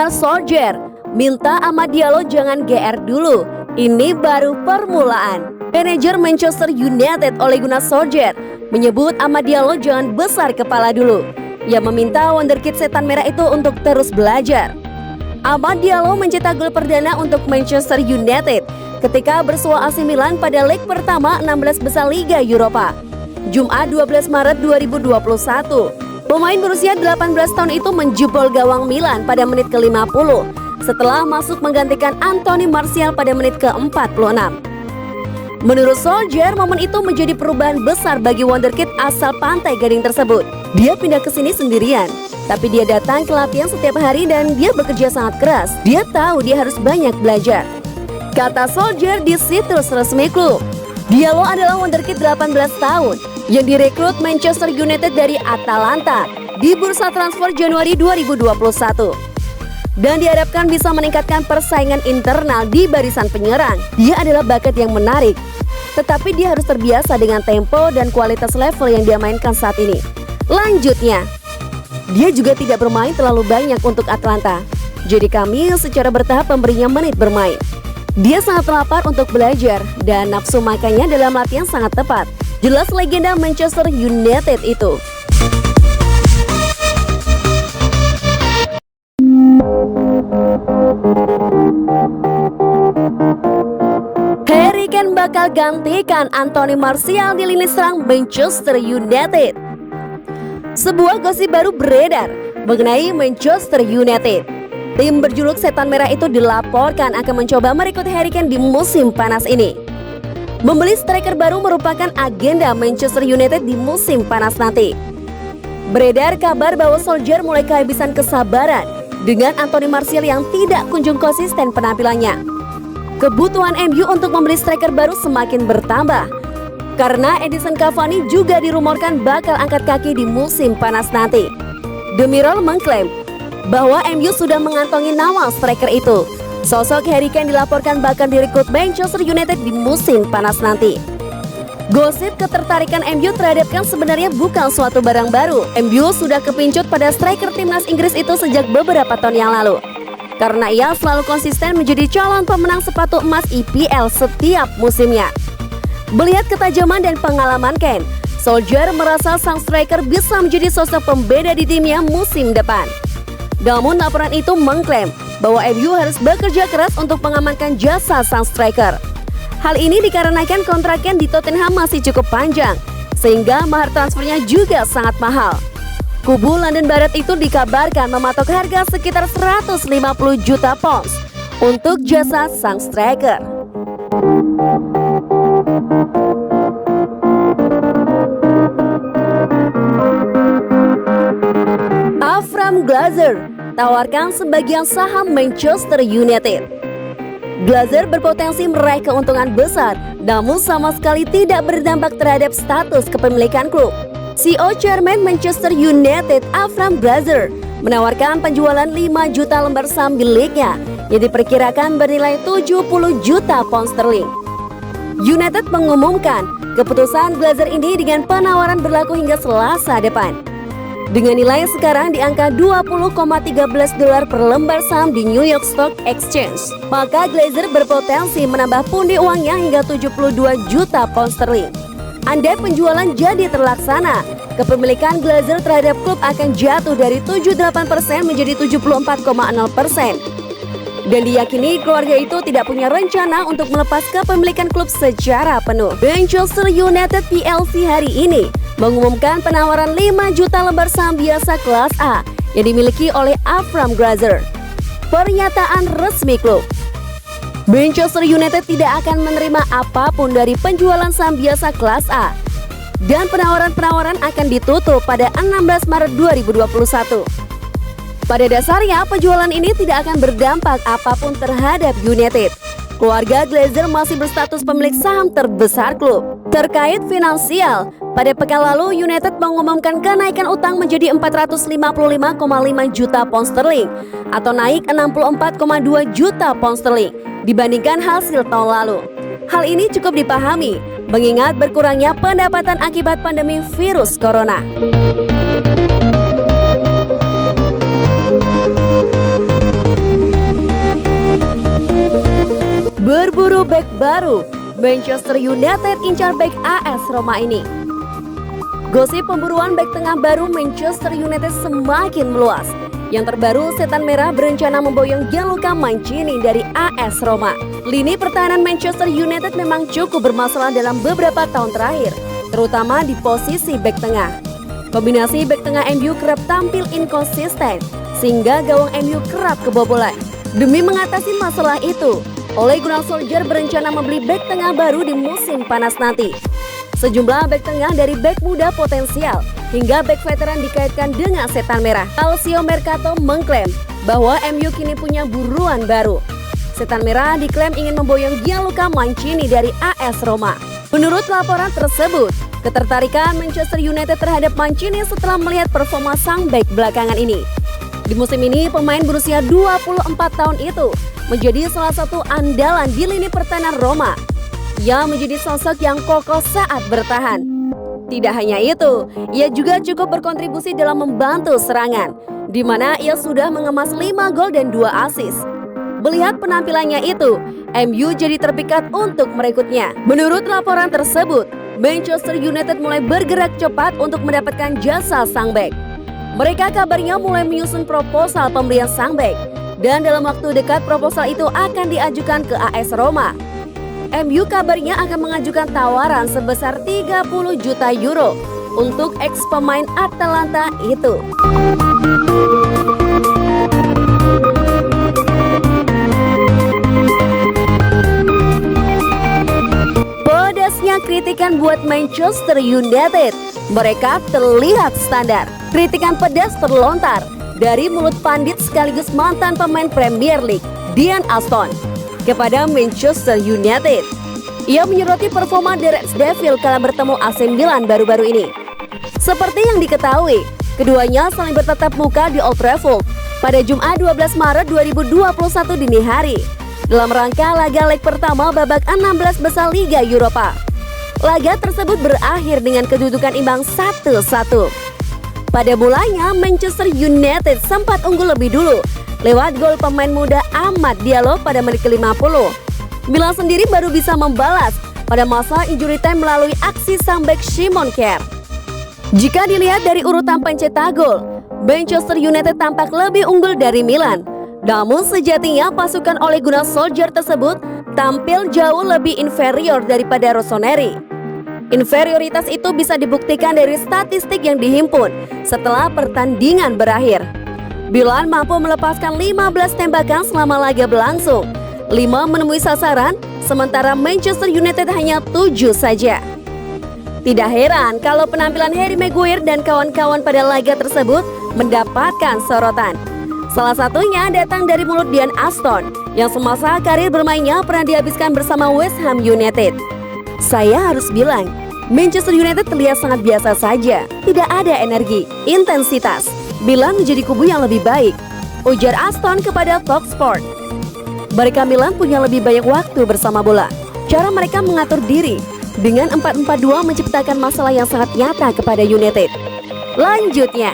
Gunnar Solskjaer minta Amad Diallo jangan GR dulu. Ini baru permulaan. Manajer Manchester United Ole Gunnar Solskjaer menyebut Amad Diallo jangan besar kepala dulu. Ia meminta wonderkid setan merah itu untuk terus belajar. Amad Diallo mencetak gol perdana untuk Manchester United ketika bersua AC Milan pada leg pertama 16 besar Liga Eropa, Jumat 12 Maret 2021. Pemain berusia 18 tahun itu menjebol gawang Milan pada menit ke-50 setelah masuk menggantikan Anthony Martial pada menit ke-46. Menurut Solskjaer, momen itu menjadi perubahan besar bagi wonderkid asal Pantai Gading tersebut. Dia pindah ke sini sendirian, tapi dia datang ke latihan setiap hari dan dia bekerja sangat keras. Dia tahu dia harus banyak belajar, kata Solskjaer di situs resmi klub. Diallo adalah wonderkid 18 tahun yang direkrut Manchester United dari Atalanta di bursa transfer Januari 2021 dan diharapkan bisa meningkatkan persaingan internal di barisan penyerang. Dia adalah bakat yang menarik, tetapi dia harus terbiasa dengan tempo dan kualitas level yang dia mainkan saat ini. Lanjutnya, dia juga tidak bermain terlalu banyak untuk Atalanta, jadi kami secara bertahap memberinya menit bermain. Dia sangat lapar untuk belajar dan nafsu makannya dalam latihan sangat tepat. Jelas legenda Manchester United itu. Harry Kane bakal gantikan Anthony Martial di lini serang Manchester United. Sebuah gosip baru beredar mengenai Manchester United. Tim berjuluk Setan Merah itu dilaporkan akan mencoba merekrut Harry Kane di musim panas ini. Membeli striker baru merupakan agenda Manchester United di musim panas nanti. Beredar kabar bahwa Solskjaer mulai kehabisan kesabaran dengan Anthony Martial yang tidak kunjung konsisten penampilannya. Kebutuhan MU untuk membeli striker baru semakin bertambah karena Edinson Cavani juga dirumorkan bakal angkat kaki di musim panas nanti. The Mirror mengklaim bahwa MU sudah mengantongi nama striker itu. Sosok Harry Kane dilaporkan bakal direkrut Manchester United di musim panas nanti. Gosip ketertarikan MU terhadap Kane sebenarnya bukan suatu barang baru. MU sudah kepincut pada striker timnas Inggris itu sejak beberapa tahun yang lalu, karena ia selalu konsisten menjadi calon pemenang sepatu emas EPL setiap musimnya. Melihat ketajaman dan pengalaman Kane, Solskjaer merasa sang striker bisa menjadi sosok pembeda di timnya musim depan. Namun laporan itu mengklaim bahwa MU harus bekerja keras untuk mengamankan jasa sang striker. Hal ini dikarenakan kontrak Kane di Tottenham masih cukup panjang, sehingga mahar transfernya juga sangat mahal. Kubu London Barat itu dikabarkan mematok harga sekitar 150 juta pounds untuk jasa sang striker. Avram Glazer tawarkan sebagian saham Manchester United. Glazer berpotensi meraih keuntungan besar, namun sama sekali tidak berdampak terhadap status kepemilikan klub. CEO Chairman Manchester United Avram Glazer menawarkan penjualan 5 juta lembar saham miliknya yang diperkirakan bernilai 70 juta pound sterling. United mengumumkan keputusan Glazer ini dengan penawaran berlaku hingga Selasa depan. Dengan nilai sekarang di angka 20,13 dolar per lembar saham di New York Stock Exchange, maka Glazer berpotensi menambah pundi uangnya hingga 72 juta pound sterling. Andai penjualan jadi terlaksana, kepemilikan Glazer terhadap klub akan jatuh dari 78% menjadi 74,0%. Dan diyakini keluarga itu tidak punya rencana untuk melepas kepemilikan klub secara penuh. Manchester United PLC hari ini mengumumkan penawaran 5 juta lembar saham biasa kelas A yang dimiliki oleh Avram Glazer. Pernyataan resmi klub. Manchester United tidak akan menerima apapun dari penjualan saham biasa kelas A dan penawaran-penawaran akan ditutup pada 16 Maret 2021. Pada dasarnya, penjualan ini tidak akan berdampak apapun terhadap United. Keluarga Glazer masih berstatus pemilik saham terbesar klub. Terkait finansial, pada pekan lalu United mengumumkan kenaikan utang menjadi 455,5 juta pound sterling atau naik 64,2 juta pound sterling dibandingkan hasil tahun lalu. Hal ini cukup dipahami mengingat berkurangnya pendapatan akibat pandemi virus corona. MU bek baru, Manchester United incar bek AS Roma ini. Gosip pemburuan bek tengah baru Manchester United semakin meluas. Yang terbaru, setan merah berencana memboyong Gianluca Mancini dari AS Roma. Lini pertahanan Manchester United memang cukup bermasalah dalam beberapa tahun terakhir, terutama di posisi bek tengah. Kombinasi bek tengah MU kerap tampil inkonsisten, sehingga gawang MU kerap kebobolan. Demi mengatasi masalah itu, Ole Gunnar Solskjaer berencana membeli bek tengah baru di musim panas nanti. Sejumlah bek tengah dari bek muda potensial hingga bek veteran dikaitkan dengan setan merah. Calcio Mercato mengklaim bahwa MU kini punya buruan baru. Setan merah diklaim ingin memboyong Gianluca Mancini dari AS Roma. Menurut laporan tersebut, ketertarikan Manchester United terhadap Mancini setelah melihat performa sang bek belakangan ini. Di musim ini, pemain berusia 24 tahun itu menjadi salah satu andalan di lini pertahanan Roma. Ia menjadi sosok yang kokoh saat bertahan. Tidak hanya itu, ia juga cukup berkontribusi dalam membantu serangan, di mana ia sudah mengemas 5 gol dan 2 assist. Melihat penampilannya itu, MU jadi terpikat untuk merekrutnya. Menurut laporan tersebut, Manchester United mulai bergerak cepat untuk mendapatkan jasa sang bek. Mereka kabarnya mulai menyusun proposal pembelian sang bek, dan dalam waktu dekat proposal itu akan diajukan ke AS Roma. MU kabarnya akan mengajukan tawaran sebesar 30 juta euro untuk ex pemain Atalanta itu. Pedasnya kritikan buat Manchester United, mereka terlihat standar. Kritikan pedas terlontar dari mulut pandit sekaligus mantan pemain Premier League, Dean Aston, kepada Manchester United. Ia menyoroti performa The Red Devils kala bertemu AC Milan baru-baru ini. Seperti yang diketahui, keduanya saling bertatap muka di Old Trafford pada Jumat 12 Maret 2021 dini hari dalam rangka laga leg pertama babak 16 besar Liga Eropa. Laga tersebut berakhir dengan kedudukan imbang 1-1. Pada mulanya, Manchester United sempat unggul lebih dulu lewat gol pemain muda Amad Diallo pada menit ke-50. Milan sendiri baru bisa membalas pada masa injury time melalui aksi sang bek Simon Kjaer. Jika dilihat dari urutan pencetak gol, Manchester United tampak lebih unggul dari Milan. Namun sejatinya pasukan Ole Gunnar Solskjaer tersebut tampil jauh lebih inferior daripada Rossoneri. Inferioritas itu bisa dibuktikan dari statistik yang dihimpun setelah pertandingan berakhir. Milan mampu melepaskan 15 tembakan selama laga berlangsung, 5 menemui sasaran, sementara Manchester United hanya 7 saja. Tidak heran kalau penampilan Harry Maguire dan kawan-kawan pada laga tersebut mendapatkan sorotan. Salah satunya datang dari mulut Dean Aston yang semasa karir bermainnya pernah dihabiskan bersama West Ham United. Saya harus bilang, Manchester United terlihat sangat biasa saja, tidak ada energi, intensitas. Milan menjadi kubu yang lebih baik, ujar Aston kepada Talksport. Mereka Milan punya lebih banyak waktu bersama bola. Cara mereka mengatur diri dengan 4-4-2 menciptakan masalah yang sangat nyata kepada United. Lanjutnya.